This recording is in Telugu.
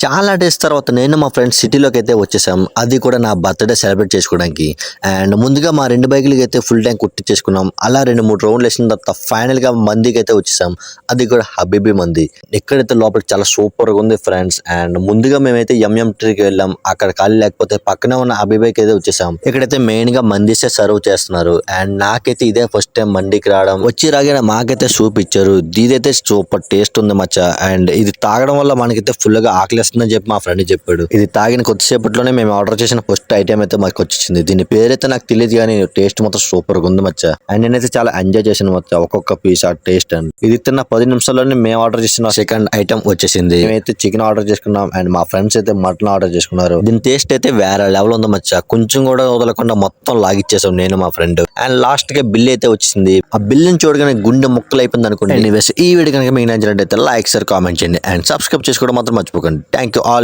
చాలా డేస్ తర్వాత నేను మా ఫ్రెండ్స్ సిటీలోకి అయితే వచ్చేసాం. అది కూడా నా బర్త్‌డే సెలబ్రేట్ చేసుకోవడానికి. అండ్ ముందుగా మా 2 బైకులకి అయితే ఫుల్ ట్యాంక్ కొట్టించేసుకున్నాం. అలా 2, 3 రౌండ్లు వేసిన తర్వాత ఫైనల్‌గా మందికైతే వచ్చేసాం. అది కూడా హబీబీ మంది. ఎక్కడైతే లోపల చాలా సూపర్‌గా ఉంది ఫ్రెండ్స్. అండ్ ముందుగా మేమైతే ఎంఎం ట్రీకి వెళ్ళాం. అక్కడ ఖాళీ లేకపోతే పక్కనే ఉన్న హబీబీకి అయితే వచ్చేసాం. ఇక్కడైతే మెయిన్‌గా మందిసే సర్వ్ చేస్తున్నారు. అండ్ నాకైతే ఇదే ఫస్ట్ టైం మండికి రావడం. వచ్చి రాగానే మాకైతే సూప్ ఇచ్చారు. ఇదైతే సూపర్ టేస్ట్ ఉంది మచ్చా. అండ్ ఇది తాగడం వల్ల మనకైతే ఫుల్‌గా ఆకలేస్తుందని చెప్పి మా ఫ్రెండ్ చెప్పాడు. ఇది తాగిన కొద్దిసేపట్లోనే మేము ఆర్డర్ చేసిన ఫస్ట్ ఐటమ్ అయితే మాకు వచ్చేసింది. దీని పేరైతే నాకు తెలియదు కానీ టేస్ట్ మాత్రం సూపర్ గా ఉంది మచ్చా. అండ్ నేనైతే చాలా ఎంజాయ్ చేశాను మచ్చా. ఒక్కొక్క పీస్ ఆ టేస్ట్ అండ్ ఇది తిన్న 10 నిమిషాల్లోనే మేము ఆర్డర్ చేసిన సెకండ్ ఐటమ్ వచ్చేసింది. మేమైతే చికెన్ ఆర్డర్ చేసుకున్నాం అండ్ మా ఫ్రెండ్స్ అయితే మటన్ ఆర్డర్ చేసుకున్నారు. దీని టేస్ట్ అయితే వేరే లెవెల్ ఉంది మచ్చా. కొంచెం కూడా వదలకుండా మొత్తం లాగిచ్చేసాం నేను మా ఫ్రెండ్. అండ్ లాస్ట్ గా బిల్ అయితే వచ్చింది. ఆ బిల్లుని చూడగానే గుండె ముక్కలు అయిపోయింది అనుకోండి. ఎనీవేస్ ఈ వీడియో కనుక మీకు నచ్చినట్లయితే లైక్, షేర్, కామెంట్ చేయండి అండ్ సబ్స్క్రైబ్ చేసుకోవడం మాత్రం మర్చిపోకండి. Thank you all.